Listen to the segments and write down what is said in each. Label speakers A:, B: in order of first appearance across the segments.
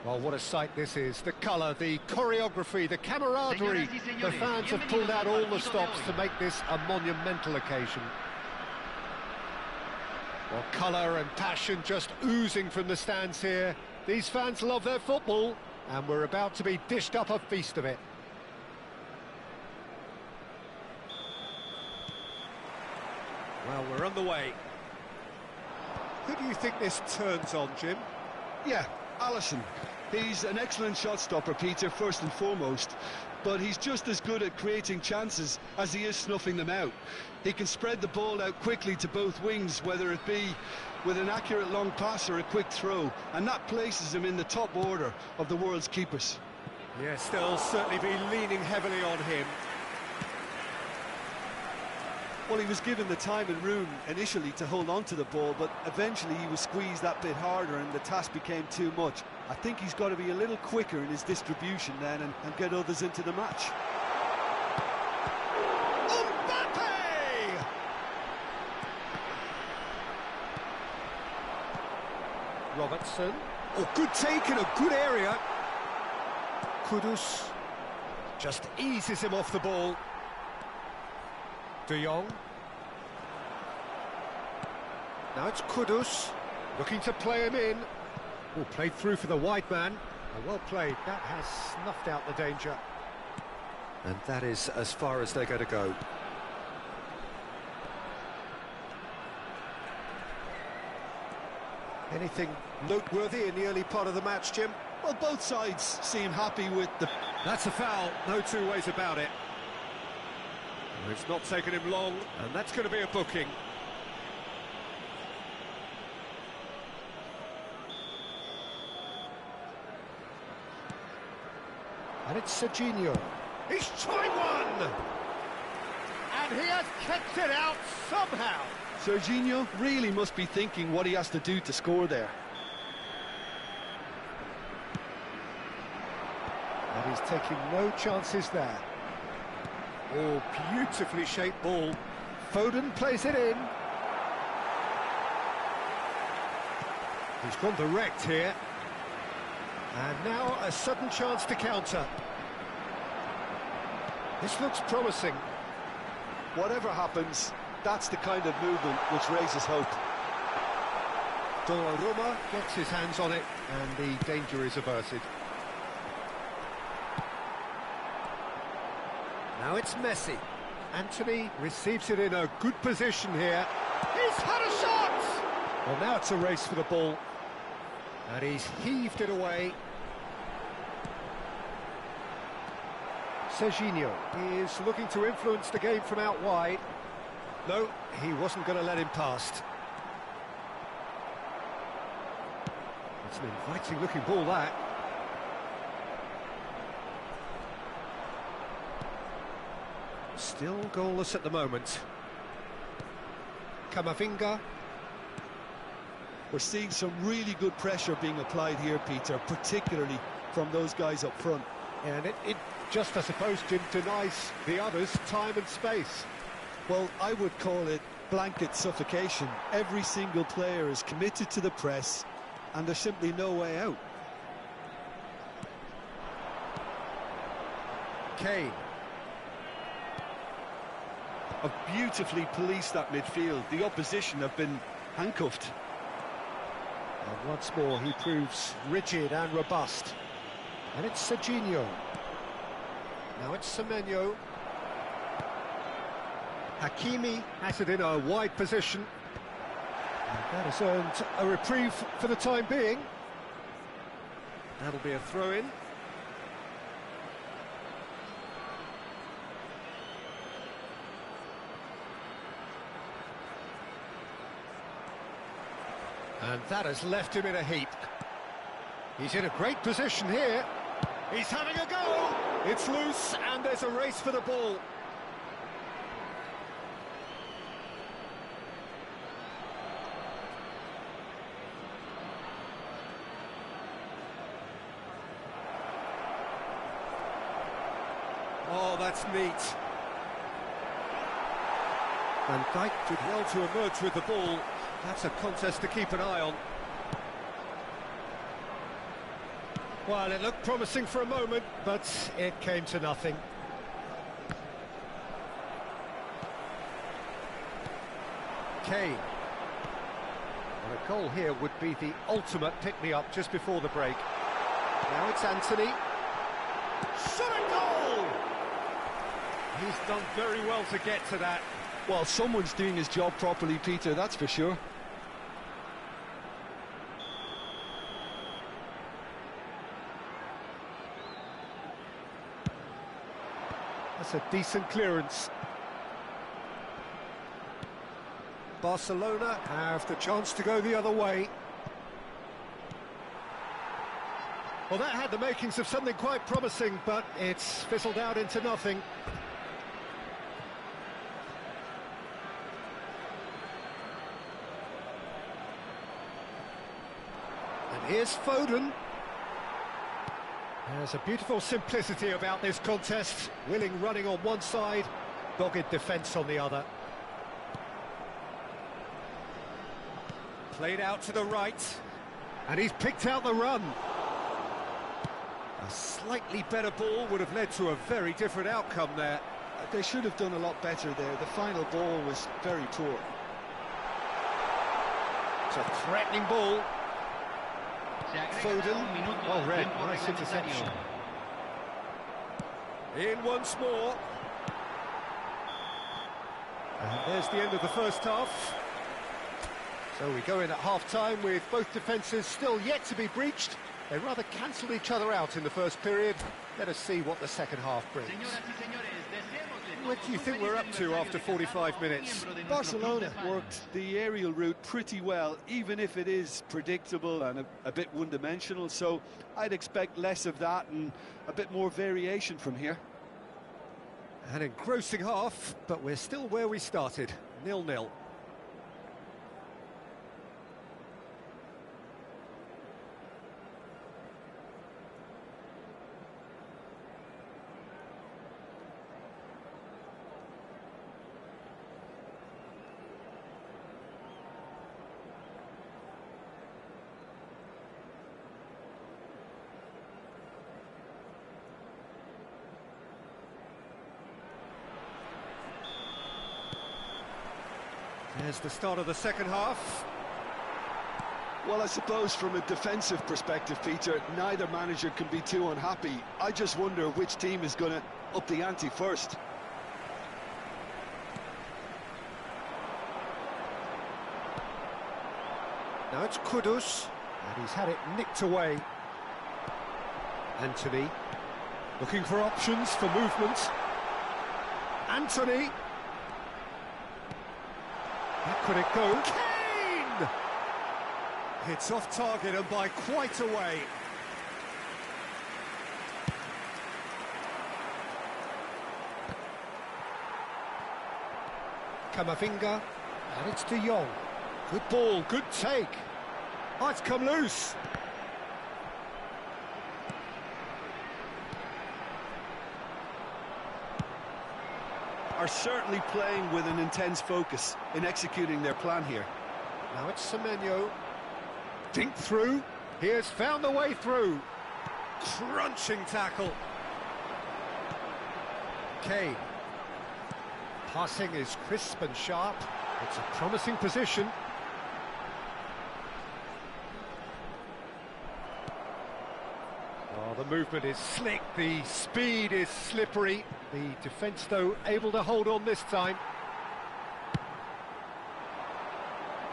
A: Well, what a sight this is. The colour, the choreography, the camaraderie. The fans have pulled out all the stops to make this a monumental occasion. Well, colour and passion just oozing from the stands here. These fans love their football, and we're about to be dished up a feast of it. Well, we're on the way. Who do you think this turns on, Jim?
B: Yeah, Alisson. He's an excellent shot stopper, Peter, first and foremost, but he's just as good at creating chances as he is snuffing them out. He can spread the ball out quickly to both wings, whether it be with an accurate long pass or a quick throw, and that places him in the top order of the world's keepers.
A: Yes, they'll certainly be leaning heavily on him.
C: Well, he was given the time and room initially to hold on to the ball, but eventually he was squeezed that bit harder and the task became too much. I think he's got to be a little quicker in his distribution then and get others into the match.
A: Mbappe! Robertson. Oh, good take in a good area. Kudus just eases him off the ball. De Jong. Now it's Kudus, looking to play him in. Oh, played through for the wide man. Oh, well played. That has snuffed out the danger.
D: And that is as far as they're going to go.
A: Anything noteworthy in the early part of the match, Jim?
B: Well, both sides seem happy with the...
A: That's a foul, no two ways about it. It's not taken him long, and that's going to be a booking. And it's JcJ. He's trying one! And he has kept it out somehow.
B: JcJ really must be thinking what he has to do to score there.
A: And he's taking no chances there. Oh, beautifully shaped ball. Foden plays it in. He's gone direct here. And now a sudden chance to counter. This looks promising.
B: Whatever happens, that's the kind of movement which raises hope.
A: Donnarumma gets his hands on it, and the danger is averted. Now it's Messi. Anthony receives it in a good position here. He's had a shot! Well, now it's a race for the ball. And he's heaved it away. JcJ is looking to influence the game from out wide. No, he wasn't going to let him past. It's an inviting looking ball, that. Still goalless at the moment. Camavinga.
B: We're seeing some really good pressure being applied here, Peter, particularly from those guys up front.
A: And it just, I suppose, Jim, denies the others time and space.
B: Well, I would call it blanket suffocation. Every single player is committed to the press, and there's simply no way out.
A: Kane.
B: Have beautifully policed that midfield. The opposition have been handcuffed.
A: And once more, he proves rigid and robust. And it's JcJ. Now it's Semenyo. Hakimi has it in a wide position. And that has earned a reprieve for the time being. That'll be a throw-in. And that has left him in a heap. He's in a great position here. He's having a go. It's loose, and there's a race for the ball. Oh, that's neat. Van Dijk did well to emerge with the ball. That's a contest to keep an eye on. Well, it looked promising for a moment, but it came to nothing. Kane. Well, a goal here would be the ultimate pick-me-up just before the break. Now it's Anthony. Shot a goal! He's done very well to get to that.
B: Well, someone's doing his job properly, Peter, that's for sure.
A: That's a decent clearance. Barcelona have the chance to go the other way. Well, that had the makings of something quite promising, but it's fizzled out into nothing. And here's Foden. There's a beautiful simplicity about this contest. Willing running on one side, dogged defence on the other. Played out to the right, and he's picked out the run. A slightly better ball would have led to a very different outcome there.
B: They should have done a lot better there. The final ball was very poor.
A: It's a threatening ball. Foden, well read, nice interception. In once more. And there's the end of the first half. So we go in at half-time with both defences still yet to be breached. They rather cancelled each other out in the first period. Let us see what the second half brings. What do you think we're up to after 45 minutes?
C: Barcelona worked the aerial route pretty well, even if it is predictable and a bit one-dimensional, so I'd expect less of that and a bit more variation from here.
A: An engrossing half, but we're still where we started, 0-0. There's the start of the second half.
B: Well, I suppose from a defensive perspective, Peter, neither manager can be too unhappy. I just wonder which team is going to up the ante first.
A: Now it's Kudus, and he's had it nicked away. Anthony, looking for options for movement. Anthony. How could it go? Kane! It's off target and by quite a way. Camavinga, and it's De Jong. Good ball, good take. Oh, it's come loose.
C: Are certainly playing with an intense focus in executing their plan here.
A: Now it's Semenyo. Dink through. He has found the way through. Crunching tackle. Kane. Passing is crisp and sharp. It's a promising position. Oh, the movement is slick, the speed is slippery. The defence, though, able to hold on this time.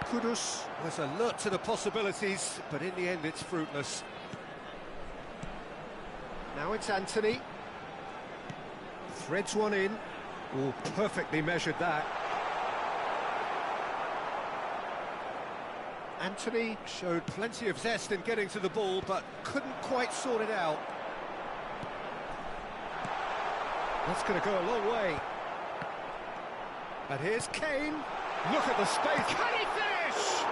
A: Kudus was alert to the possibilities, but in the end it's fruitless. Now it's Anthony. Threads one in. Oh, perfectly measured that. Anthony showed plenty of zest in getting to the ball, but couldn't quite sort it out. That's going to go a long way. And here's Kane. Look at the space. Can he finish?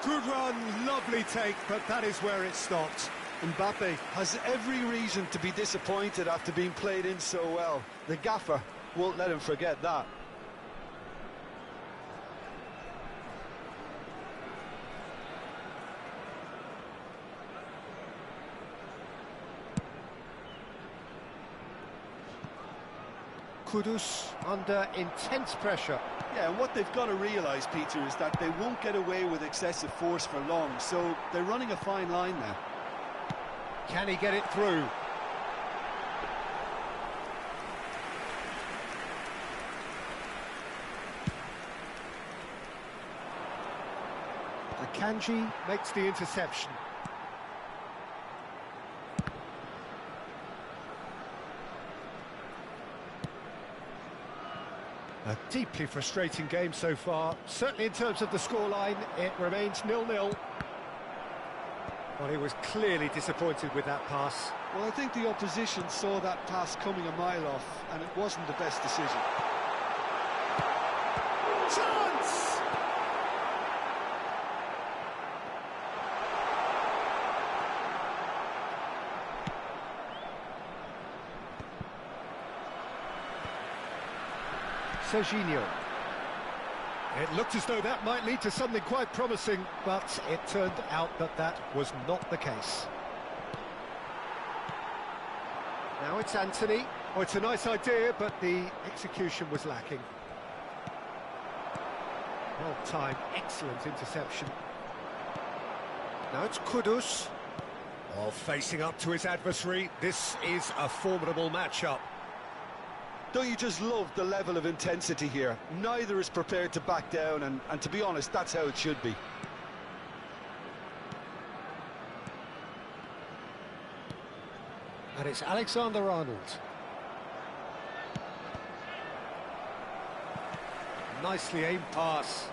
A: Good run, lovely take, but that is where it stopped.
B: Mbappe has every reason to be disappointed after being played in so well. The gaffer won't let him forget that.
A: Kudus under intense pressure.
C: Yeah, and what they've got to realise, Peter, is that they won't get away with excessive force for long, so they're running a fine line now.
A: Can he get it through? Akanji makes the interception. A deeply frustrating game so far. Certainly in terms of the scoreline, it remains 0-0. Well, he was clearly disappointed with that pass.
C: Well, I think the opposition saw that pass coming a mile off, and it wasn't the best decision.
A: Chance! JcJ. It looked as though that might lead to something quite promising, but it turned out that that was not the case. Now it's Anthony. Oh, it's a nice idea, but the execution was lacking. Well timed, excellent interception. Now it's Kudus. Oh, facing up to his adversary. This is a formidable matchup.
C: Don't you just love the level of intensity here? Neither is prepared to back down, and to be honest, that's how it should be.
A: And it's Alexander-Arnold. Nicely aimed pass.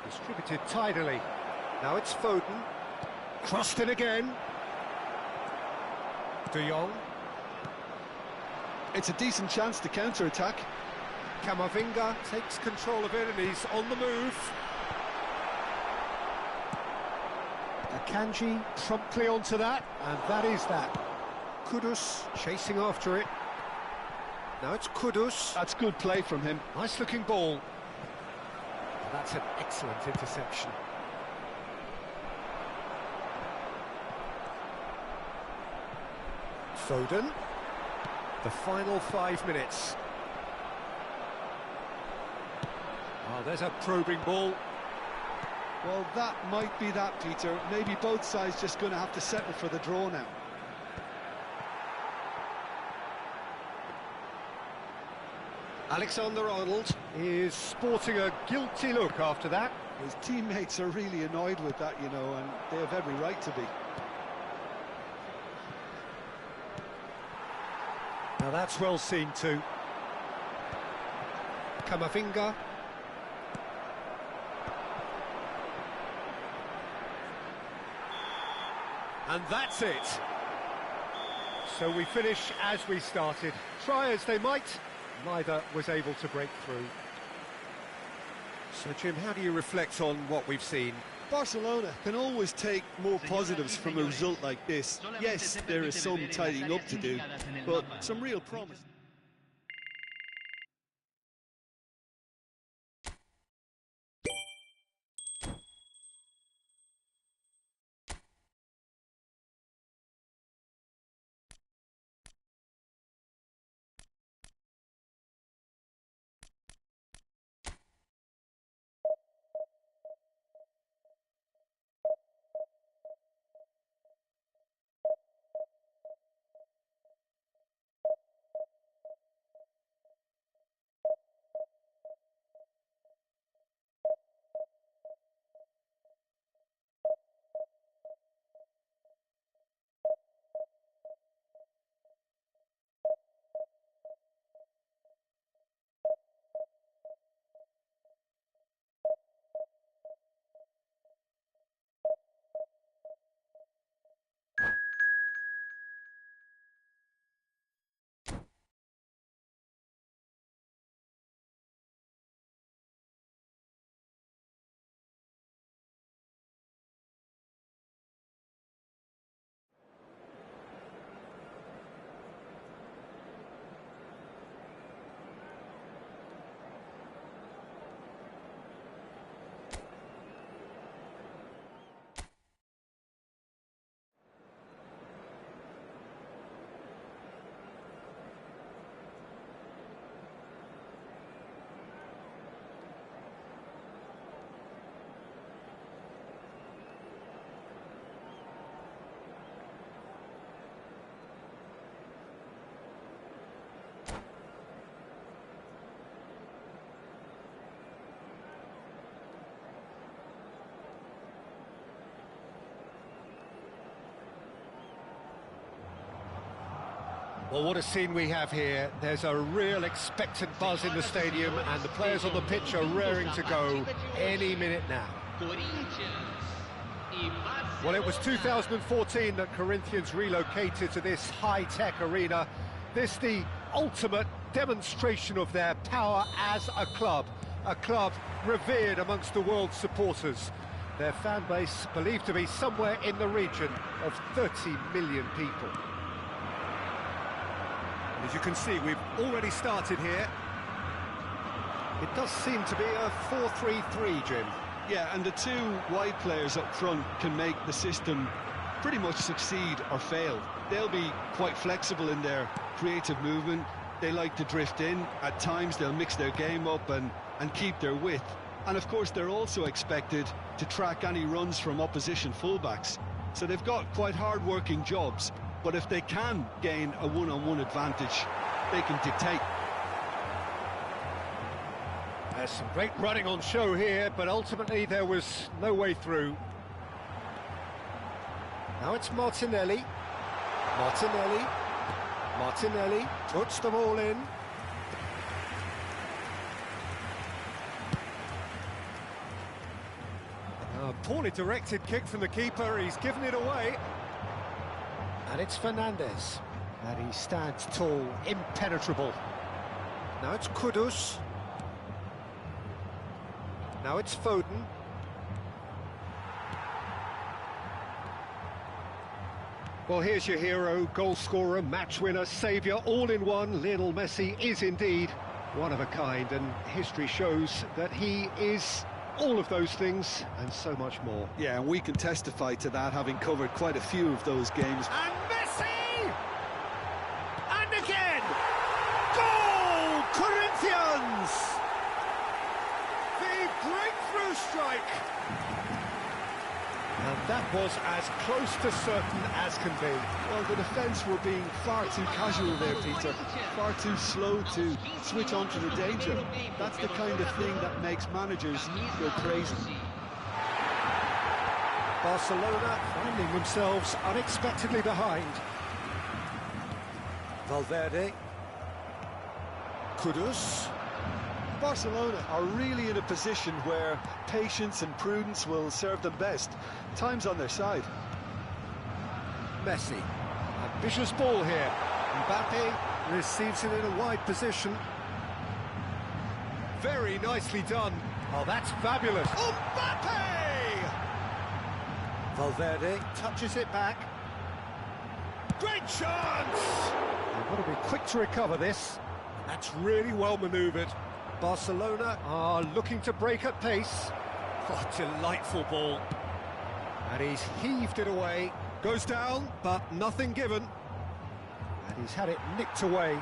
A: Distributed tidily. Now it's Foden. Crossed in again. De Jong.
C: It's a decent chance to counter-attack.
A: Camavinga takes control of it and he's on the move. Akanji promptly onto that, and that is that. Kudus chasing after it. Now it's Kudus.
C: That's good play from him.
A: Nice looking ball. That's an excellent interception. Foden. The final 5 minutes. Oh, there's a probing ball.
C: Well, that might be that, Peter. Maybe both sides just going to have to settle for the draw now.
A: Alexander-Arnold is sporting a guilty look after that.
C: His teammates are really annoyed with that, you know, and they have every right to be.
A: Now that's well seen too. Camavinga. And that's it. So we finish as we started. Try as they might, neither was able to break through. So Jim, how do you reflect on what we've seen?
C: Barcelona can always take more positives from a result like this. Yes, there is some tidying up to do, but some real promise.
A: Well, what a scene we have here. There's a real expectant buzz in the stadium, and the players on the pitch are raring to go any minute now. Well, it was 2014 that Corinthians relocated to this high-tech arena. This the ultimate demonstration of their power as a club revered amongst the world's supporters. Their fan base believed to be somewhere in the region of 30 million people. As you can see, we've already started here. It does seem to be a 4-3-3, Jim.
B: Yeah, and the two wide players up front can make the system pretty much succeed or fail. They'll be quite flexible in their creative movement. They like to drift in. At times they'll mix their game up and keep their width. And of course they're also expected to track any runs from opposition fullbacks. So they've got quite hard-working jobs, but if they can gain a one-on-one advantage, they can dictate.
A: There's some great running on show here, but ultimately there was no way through. Now it's Martinelli. Martinelli puts the ball in. A poorly directed kick from the keeper, he's given it away. And it's Fernandez. And he stands tall, impenetrable. Now it's Kudus. Now it's Foden. Well, here's your hero, goal scorer, match winner, saviour, all in one. Lionel Messi is indeed one of a kind, and history shows that he is all of those things and so much more.
C: Yeah, and we can testify to that, having covered quite a few of those games.
A: And Messi! And again! Goal! Corinthians! The breakthrough strike! And that was as close to certain as can be.
C: Well, the defence were being far too casual there, Peter. Far too slow to switch on to the danger. That's the kind of thing that makes managers go crazy.
A: Barcelona finding themselves unexpectedly behind.
D: Valverde.
A: Kudus.
C: Barcelona are really in a position where patience and prudence will serve them best. Time's on their side.
A: Messi. Ambitious ball here. Mbappe receives it in a wide position. Very nicely done. Oh, that's fabulous. Mbappe!
D: Valverde.
A: Touches it back. Great chance! They've got to be quick to recover this. That's really well manoeuvred. Barcelona are looking to break at pace. Oh, delightful ball. And he's heaved it away. Goes down, but nothing given. And he's had it nicked away.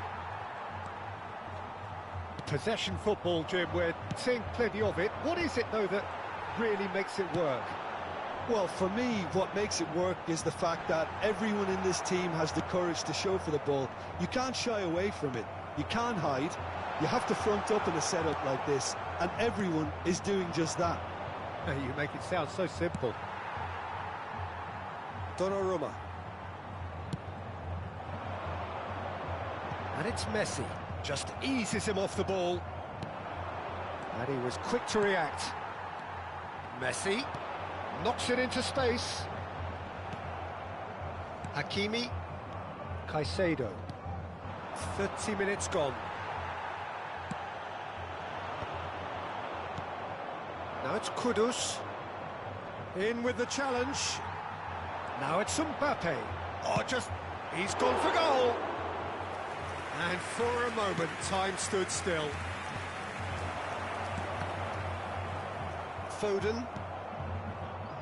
A: Possession football, Jim, we're seeing plenty of it. What is it, though, that really makes it work?
C: Well, for me, what makes it work is the fact that everyone in this team has the courage to show for the ball. You can't shy away from it. You can't hide. You have to front up in a setup like this, and everyone is doing just that.
A: You make it sound so simple.
D: Donnarumma.
A: And it's Messi. Just eases him off the ball. And he was quick to react. Messi knocks it into space. Hakimi. Caicedo. 30 minutes gone. Now it's Kudus. In with the challenge. Now it's Mbappe. Oh, he's gone for goal. And for a moment, time stood still. Foden.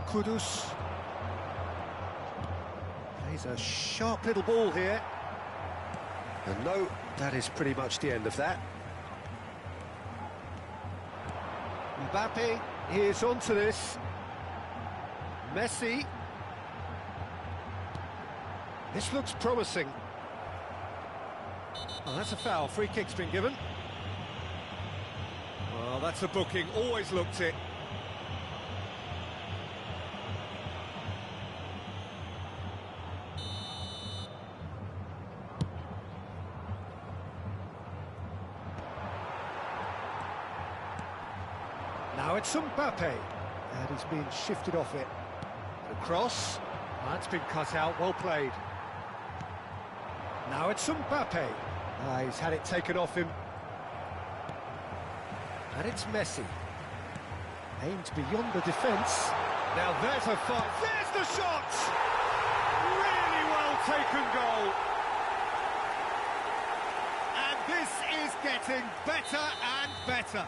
A: Kudus. Plays a sharp little ball here.
D: And no, that is pretty much the end of that.
A: Mbappe is onto this. Messi. This looks promising. Oh, that's a foul. Free kick's been given. Well, that's a booking. Always looked it. Now it's Mbappe, and he's been shifted off it. The cross, that's been cut out, well played. Now it's Mbappe, he's had it taken off him. And it's Messi. Aimed beyond the defence. Now there's a fight, there's the shot! Really well taken goal. And this is getting better and better.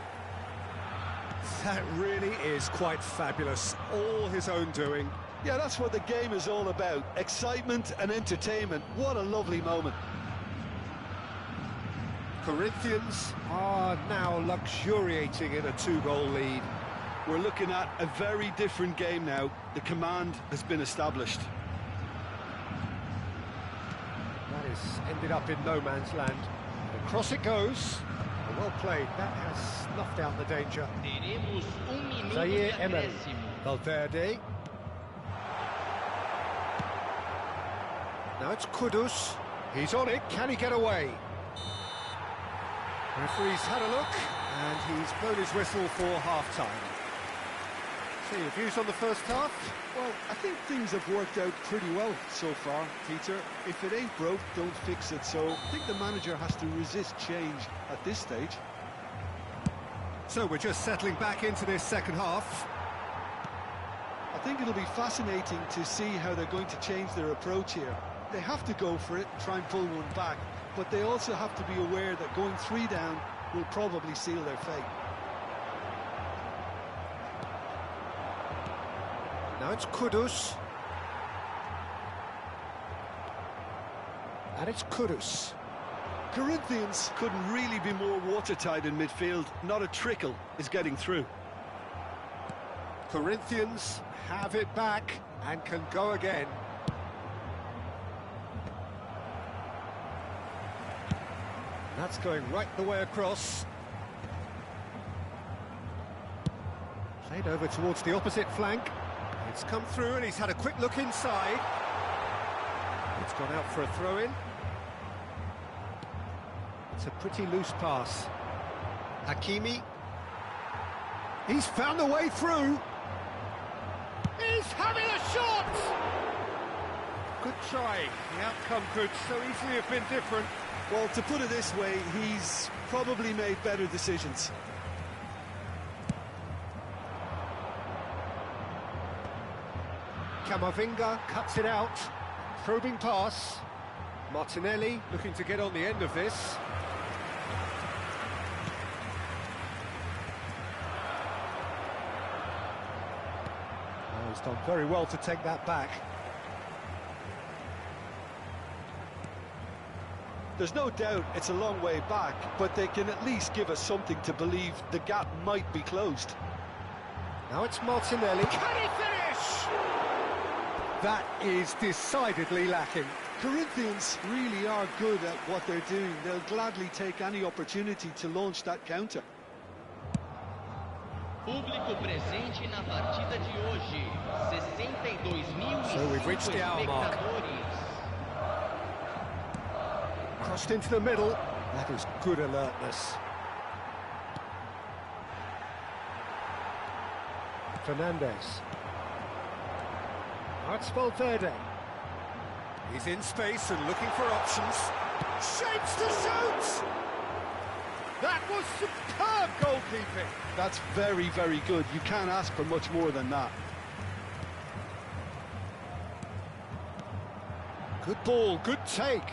A: That really is quite fabulous, all his own doing.
C: Yeah, that's what the game is all about. Excitement and entertainment. What a lovely moment.
A: Corinthians are now luxuriating in a 2-goal lead.
B: We're looking at a very different game now. The command has been established.
A: That has ended up in no man's land. Across it goes. Well played, that has snuffed out the danger. JcJ, Valverde. Now it's Kudus. He's on it, can he get away? Referee's had a look, and he's blown his whistle for half-time. So your views on the first half?
C: Well, I think things have worked out pretty well so far, Peter. If it ain't broke, don't fix it. So I think the manager has to resist change at this stage.
A: So we're just settling back into this second half.
C: I think it'll be fascinating to see how they're going to change their approach here. They have to go for it, try and pull one back, but they also have to be aware that going 3 down will probably seal their fate.
A: Now it's Kudus. And it's Kudus.
B: Corinthians couldn't really be more watertight in midfield. Not a trickle is getting through.
A: Corinthians have it back and can go again. That's going right the way across. Played over towards the opposite flank. It's come through and he's had a quick look inside. It's gone out for a throw-in. It's a pretty loose pass. Hakimi. He's found a way through. He's having a shot! Good try. The outcome could so easily have been different.
C: Well, to put it this way, he's probably made better decisions.
A: Camavinga cuts it out. Probing pass. Martinelli looking to get on the end of this. Oh, he's done very well to take that back.
C: There's no doubt it's a long way back, but they can at least give us something to believe the gap might be closed.
A: Now it's Martinelli. Can he finish? That is decidedly lacking.
C: Corinthians really are good at what they're doing. They'll gladly take any opportunity to launch that counter.
E: Público presente na partida de hoje. 62.000
A: So we've reached the hour mark. Crossed into the middle. That is good alertness. Fernandez. Now it's Valverde. He's in space and looking for options. Shapes to shoot! That was superb goalkeeping.
C: That's very, very good. You can't ask for much more than that.
A: Good ball, good take.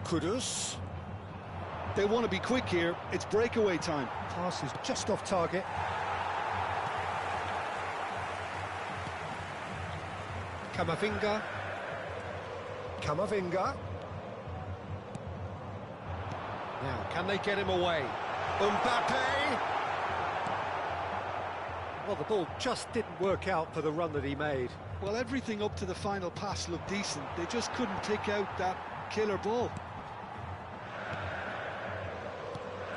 A: Kudus.
C: They want to be quick here. It's breakaway time.
A: Pass is just off target. Camavinga. Camavinga. Now, can they get him away? Mbappe! Well, the ball just didn't work out for the run that he made.
C: Well, everything up to the final pass looked decent. They just couldn't pick out that killer ball.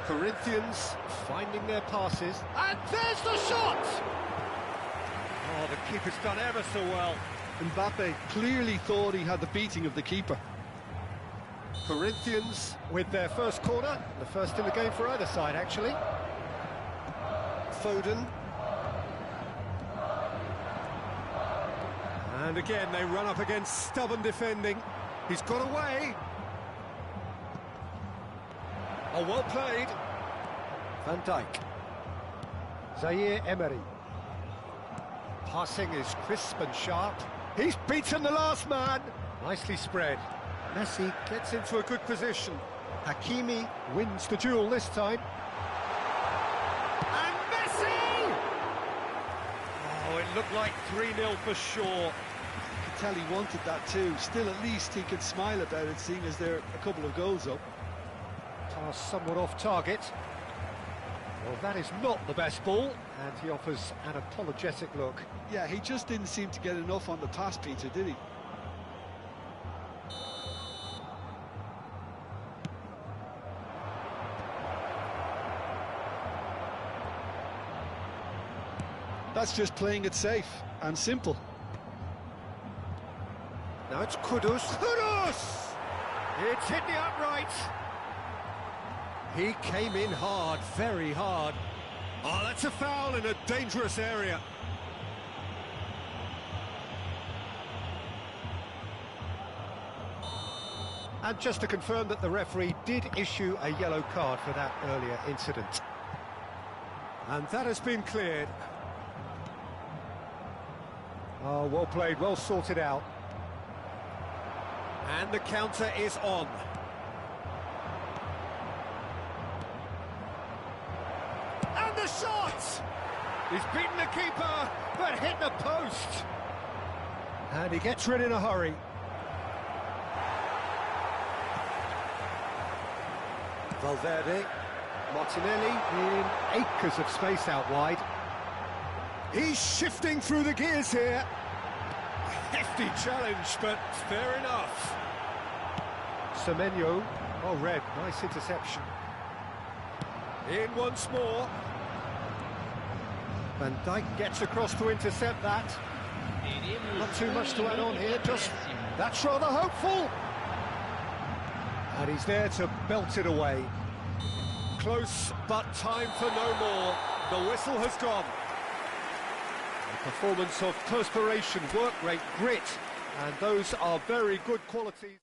A: Corinthians finding their passes. And there's the shot! Oh, the keeper's done ever so well.
C: Mbappe clearly thought he had the beating of the keeper.
A: Corinthians with their first corner, the first in the game for either side, actually.
D: Foden.
A: And again, they run up against stubborn defending. He's got away. Oh, well played.
D: Van Dijk.
A: Zaire Emery. Passing is crisp and sharp. He's beaten the last man. Nicely spread. Messi gets into a good position. Hakimi wins the duel this time. And Messi! Oh, it looked like 3-0 for sure.
C: You could tell he wanted that too. Still, at least he could smile about it, seeing as they're a couple of goals up.
A: Pass somewhat off target. Well, that is not the best ball, and he offers an apologetic look.
C: Yeah, he just didn't seem to get enough on the pass, Peter, did he? That's just playing it safe and simple.
A: Now it's Kudus. Kudus! It's hit the upright. He came in hard, very hard. Oh, that's a foul in a dangerous area. And just to confirm that the referee did issue a yellow card for that earlier incident. And that has been cleared. Oh, well played, well sorted out. And the counter is on. And the shot! He's beaten the keeper, but hit the post. And he gets rid in a hurry.
D: Valverde.
A: Martinelli in acres of space out wide. He's shifting through the gears here. Hefty challenge, but fair enough. Semenyo. Oh, red. Nice interception. In once more. Van Dijk gets across to intercept that. Not too much to add on here, just that's rather hopeful. And he's there to belt it away. Close, but time for no more. The whistle has gone. A performance of perspiration, work rate, grit, and those are very good qualities.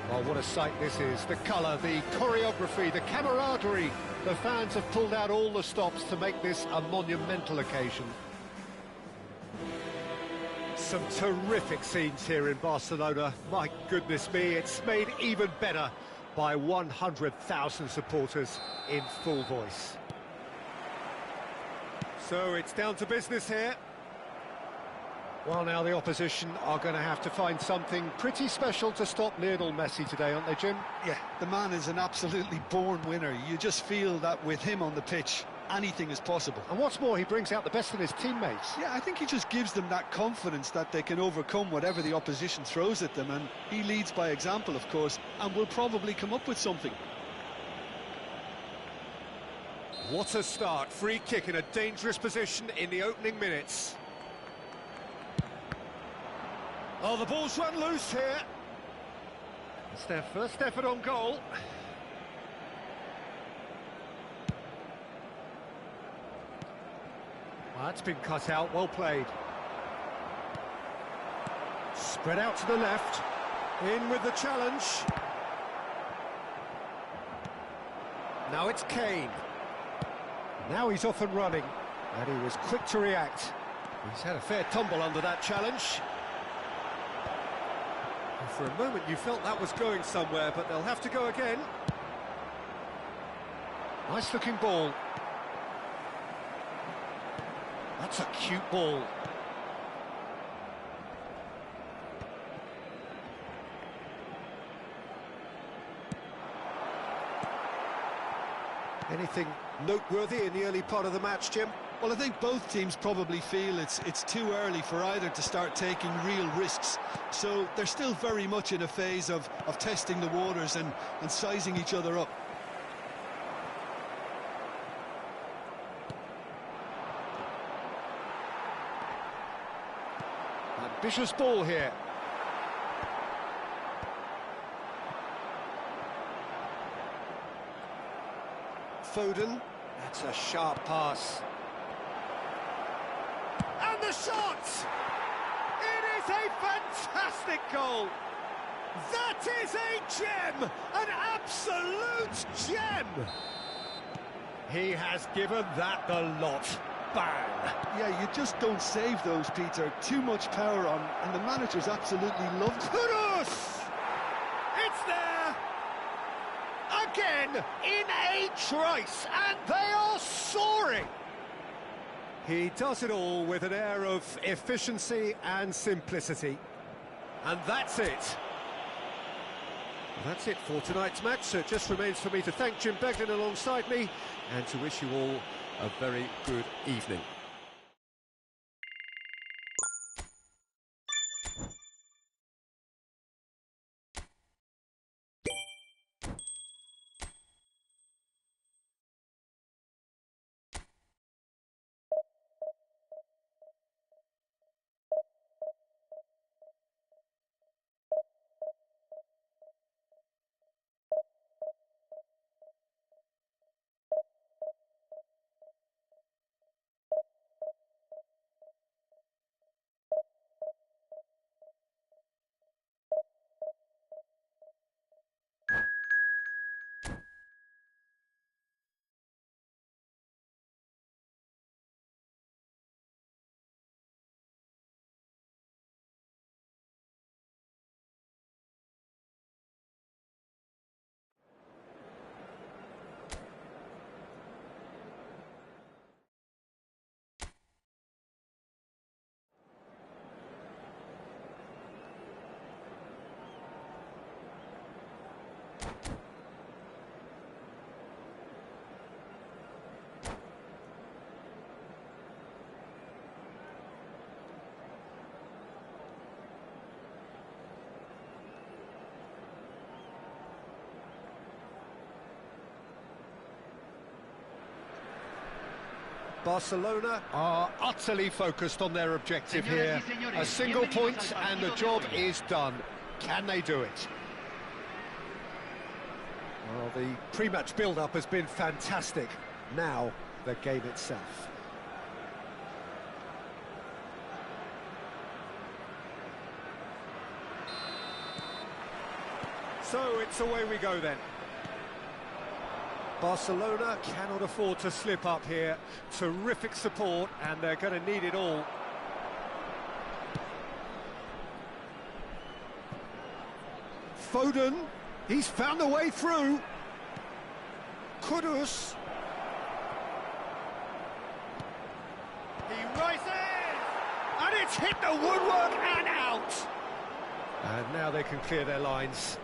A: Oh, what a sight this is. The colour, the choreography, the camaraderie. The fans have pulled out all the stops to make this a monumental occasion. Some terrific scenes here in Barcelona. My goodness me, it's made even better by 100,000 supporters in full voice. So it's down to business here. Well, now the opposition are going to have to find something pretty special to stop Lionel Messi today, aren't they, Jim?
C: Yeah, the man is an absolutely born winner. You just feel that with him on the pitch, anything is possible.
A: And what's more, he brings out the best in his teammates.
C: Yeah, I think he just gives them that confidence that they can overcome whatever the opposition throws at them, and he leads by example, of course, and will probably come up with something.
A: What a start. Free kick in a dangerous position in the opening minutes. Oh, the ball's run loose here. It's their first effort on goal. Well, that's been cut out, well played. Spread out to the left. In with the challenge. Now it's Kane. Now he's off and running. And he was quick to react. He's had a fair tumble under that challenge. And for a moment you felt that was going somewhere, but they'll have to go again. Nice looking ball. That's a cute ball. Anything noteworthy in the early part of the match, Jim?
B: Well, I think both teams probably feel it's too early for either to start taking real risks. So they're still very much in a phase of testing the waters and sizing each other up.
A: Ambitious ball here. Foden, that's a sharp pass. And the shot! It is a fantastic goal! That is a gem! An absolute gem! He has given that the lot. Bang!
C: Yeah, you just don't save those, Peter. Too much power on, and the manager's absolutely loved it.
A: Kudus! It's there! Again, in a trice, and they are soaring! He does it all with an air of efficiency and simplicity. And that's it. That's it for tonight's match, so it just remains for me to thank Jim Beglin alongside me and to wish you all a very good evening. Barcelona are utterly focused on their objective here. A single point and the job is done. Can they do it? Well, the pre-match build-up has been fantastic. Now, the game itself. So it's away we go then. Barcelona cannot afford to slip up here. Terrific support, and they're going to need it all. Foden, he's found a way through. Kudus. He rises! And it's hit the woodwork and out! And now they can clear their lines.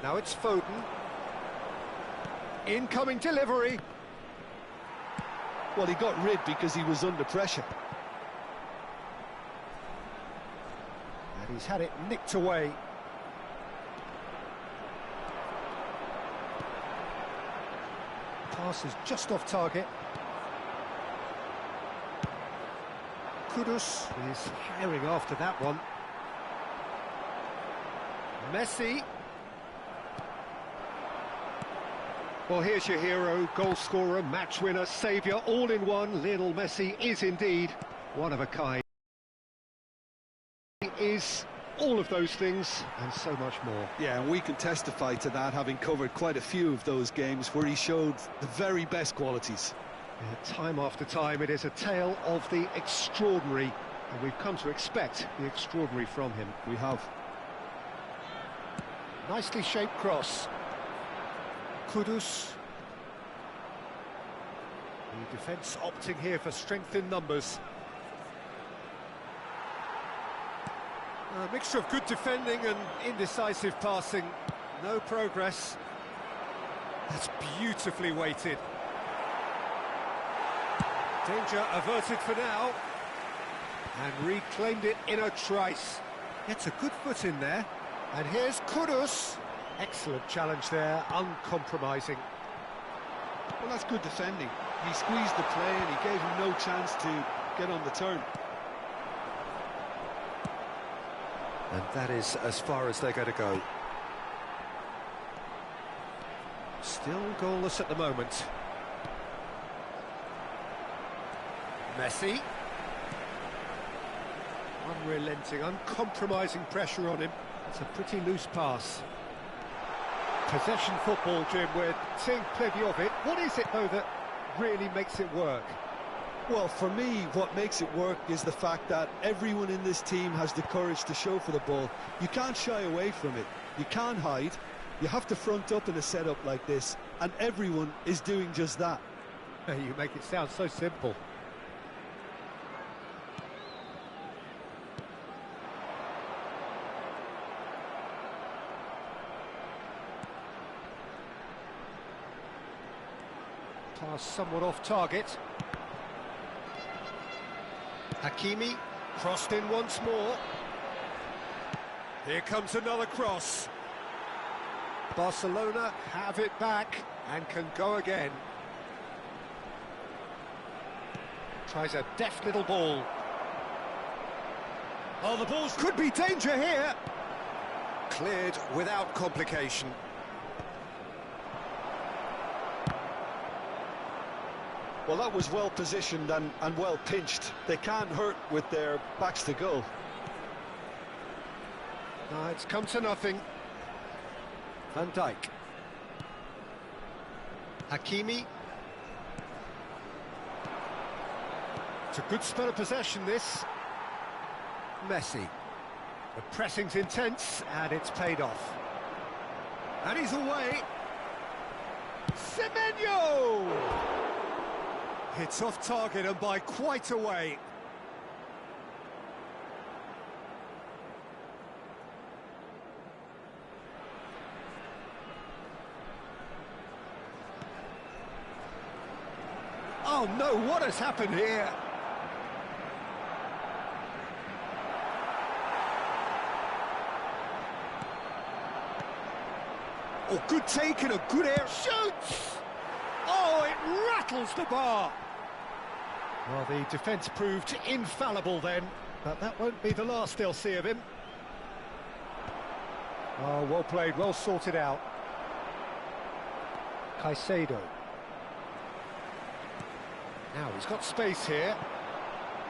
A: Now it's Foden. Incoming delivery.
C: Well, he got rid because he was under pressure.
A: And he's had it nicked away. Pass is just off target. Kudus is herring after that one. Messi. Well, here's your hero, goal scorer, match winner, saviour, all in one. Lionel Messi is indeed one of a kind. He is all of those things and so much more.
C: Yeah, and we can testify to that, having covered quite a few of those games where he showed the very best qualities.
A: Yeah, time after time, it is a tale of the extraordinary, and we've come to expect the extraordinary from him.
C: We have.
A: Nicely shaped cross. Kudus. The defence opting here for strength in numbers. A mixture of good defending and indecisive passing. No progress. That's beautifully weighted. Danger averted for now. And reclaimed it in a trice. Gets a good foot in there. And here's Kudus. Excellent challenge there, uncompromising.
C: Well, that's good defending. He squeezed the play and he gave him no chance to get on the turn.
D: And that is as far as they're going to go.
A: Still goalless at the moment. Messi. Unrelenting, uncompromising pressure on him. It's a pretty loose pass. Possession football, Jim, we're seeing plenty of it. What is it, though, that really makes it work?
C: Well, for me, what makes it work is the fact that everyone in this team has the courage to show for the ball. You can't shy away from it. You can't hide. You have to front up in a setup like this, and everyone is doing just that.
A: You make it sound so simple. Pass somewhat off target. Hakimi, crossed in once more. Here comes another cross. Barcelona have it back and can go again. Tries a deft little ball. Oh, the ball's... Could be danger here.
D: Cleared without complication.
C: Well, that was well positioned and well pinched. They can't hurt with their backs to goal.
A: It's come to nothing. Van Dijk. Hakimi. It's a good spell of possession, this. Messi. The pressing's intense, and it's paid off. And he's away. Semenyo! It's off target and by quite a way. Oh no, what has happened here? Oh, good take and a good air shoots! Oh, it rattles the bar! Well, the defence proved infallible then, but that won't be the last they'll see of him. Oh, well played, well sorted out. JcJ. Now, he's got space here.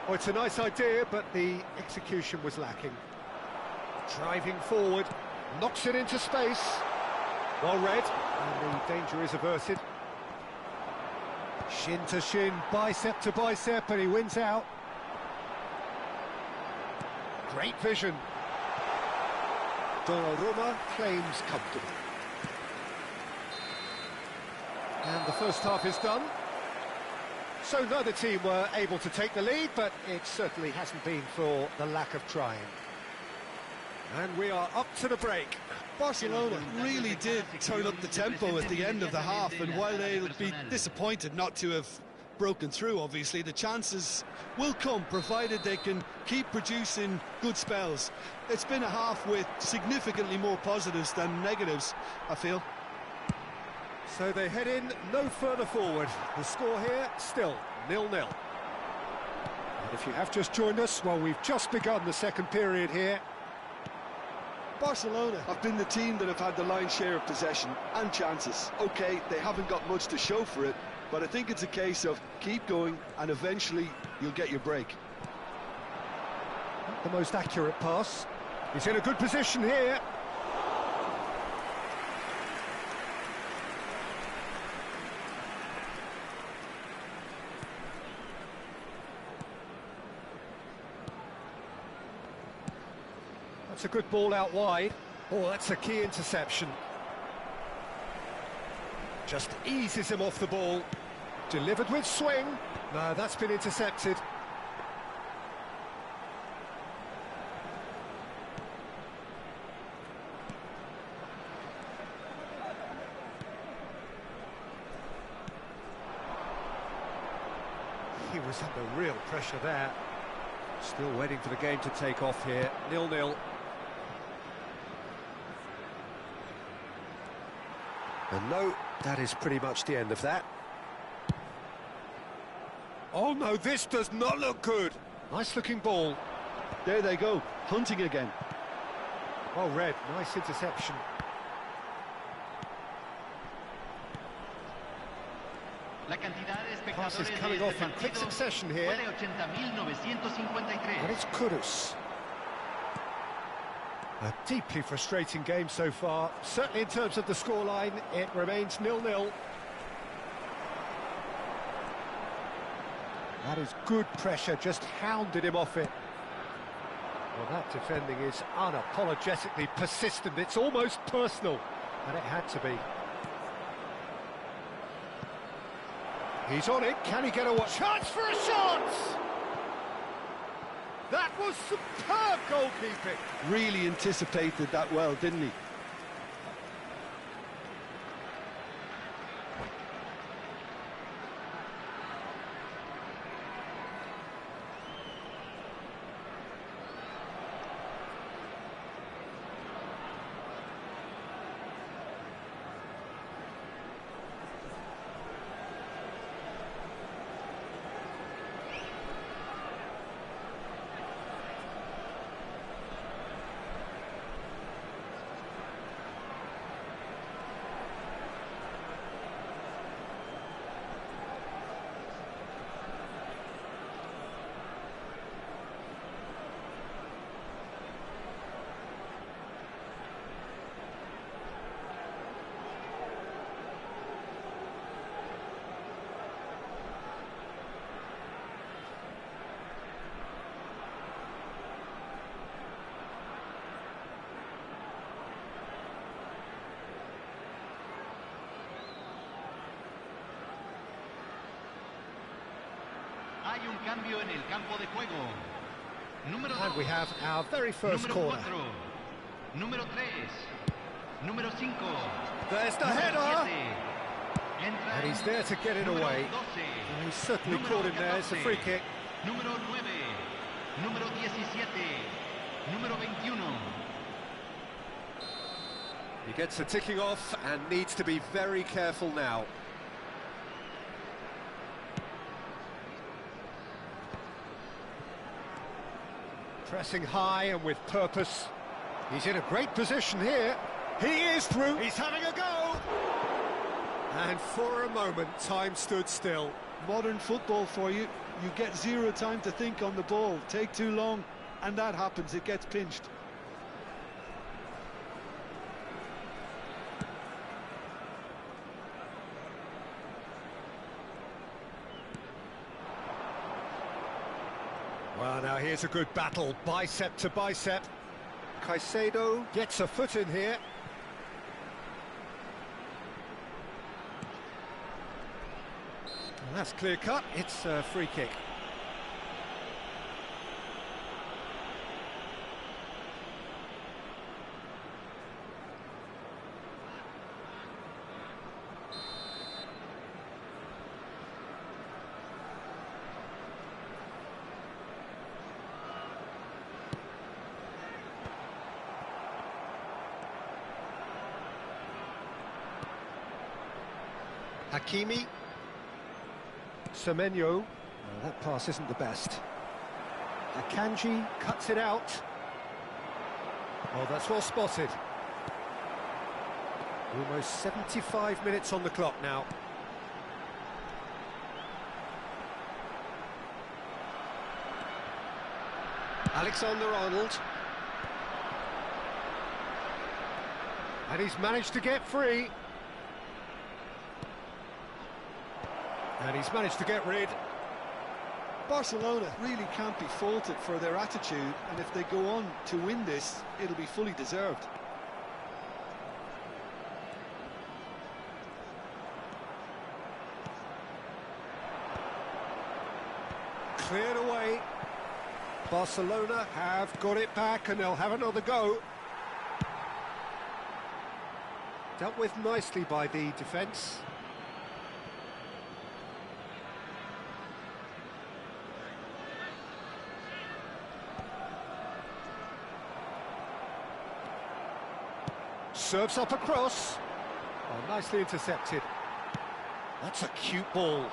A: Oh, it's a nice idea, but the execution was lacking. Driving forward, knocks it into space. Well read, and the danger is averted. Shin to shin, bicep to bicep, and he wins out. Great vision. Donnarumma claims comfortably. And the first half is done. So neither team were able to take the lead, but it certainly hasn't been for the lack of trying. And we are up to the break.
C: Barcelona really did turn up the tempo at the end of the half, and while they'll be disappointed not to have broken through, obviously, the chances will come, provided they can keep producing good spells. It's been a half with significantly more positives than negatives, I feel.
A: So they head in no further forward. The score here, still 0-0. And if you have just joined us, well, we've just begun the second period here.
C: Barcelona
B: have been the team that have had the lion's share of possession and chances. OK, they haven't got much to show for it, but I think it's a case of keep going and eventually you'll get your break.
A: Not the most accurate pass. He's in a good position here. That's a good ball out wide. Oh, that's a key interception. Just eases him off the ball. Delivered with swing. No, that's been intercepted. He was under real pressure there. Still waiting for the game to take off here. 0-0.
D: And no, that is pretty much the end of that.
A: Oh no, this does not look good. Nice looking ball.
B: There they go, hunting again.
A: Well read, nice interception.
E: La cantidad de
A: Passes
E: espectadores
A: coming
E: de
A: off
E: este
A: in quick
E: partido
A: succession
E: fue
A: here.
E: de 80.953.
A: And it's Kudus. A deeply frustrating game so far. Certainly in terms of the scoreline, it remains 0-0. That is good pressure, just hounded him off it. Well, that defending is unapologetically persistent. It's almost personal, and it had to be. He's on it. Can he get a chance for a shot? That was superb goalkeeping.
B: Really anticipated that well, didn't he?
E: Hay un cambio en el campo de juego. Número
A: And we
E: 2.
A: have our very first
E: Número
A: corner.
E: 4. Número 3. Número 5.
A: There's the
E: Número
A: header.
E: 7. Entra
A: And he's there to get it
E: número
A: away.
E: 12.
A: And he's certainly
E: Número
A: caught him there. It's a
E: 14.
A: free kick.
E: Número 9. Número 17. Número 21.
A: He gets the ticking off and needs to be very careful now. Pressing high and with purpose. He's in a great position here. He is through. He's having a go. And for a moment, time stood still.
C: modern football for you. You get zero time to think on the ball. Take too long, and that happens. It gets pinched.
A: Well, now here's a good battle, bicep to bicep. JcJ gets a foot in here. And that's clear cut, it's a free kick. Hakimi. Semenyo. That pass isn't the best. Akanji cuts it out. Oh, that's well spotted. Almost 75 minutes on the clock now. Alexander-Arnold. And he's managed to get free. And he's managed to get rid.
C: Barcelona really can't be faulted for their attitude, and if they go on to win this, it'll be fully deserved.
A: Cleared away. Barcelona have got it back and they'll have another go. Dealt with nicely by the defence. Serves up a cross. Oh, nicely intercepted. That's a cute ball.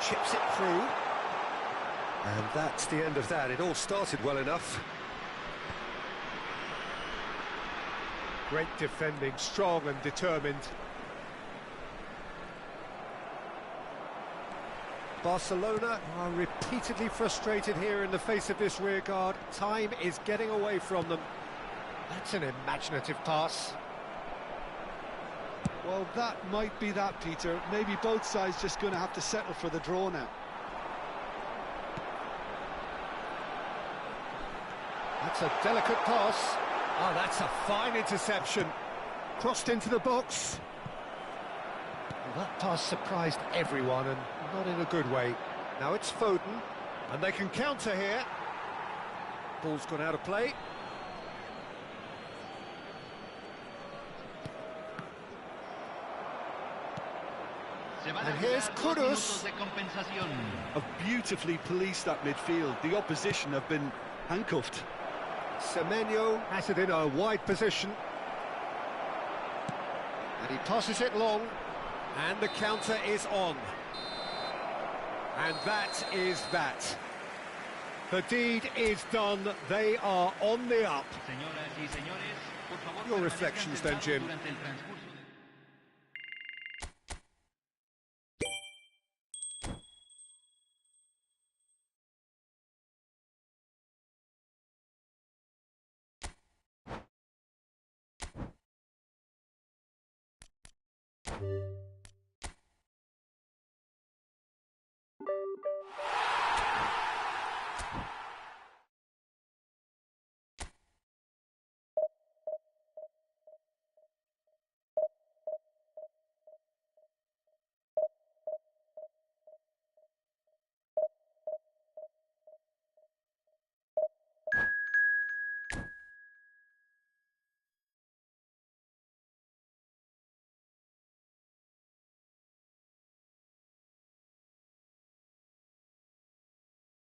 A: Chips it through.
D: And that's the end of that. It all started well enough.
A: Great defending, strong and determined. Barcelona are repeatedly frustrated here in the face of this rearguard. Time is getting away from them. That's an imaginative pass.
C: Well, that might be that, Peter. Maybe both sides just going to have to settle for the draw now.
A: That's a delicate pass. Oh, that's a fine interception. Crossed into the box. Well, that pass surprised everyone, and not in a good way. Now it's Foden, and they can counter here. Ball's gone out of play. And here's Kudus.
C: Have beautifully policed that midfield. The opposition have been handcuffed.
A: Semenyo has it in a wide position. And he passes it long. And the counter is on. And that is that. The deed is done. They are on the up. Your reflections then, Jim.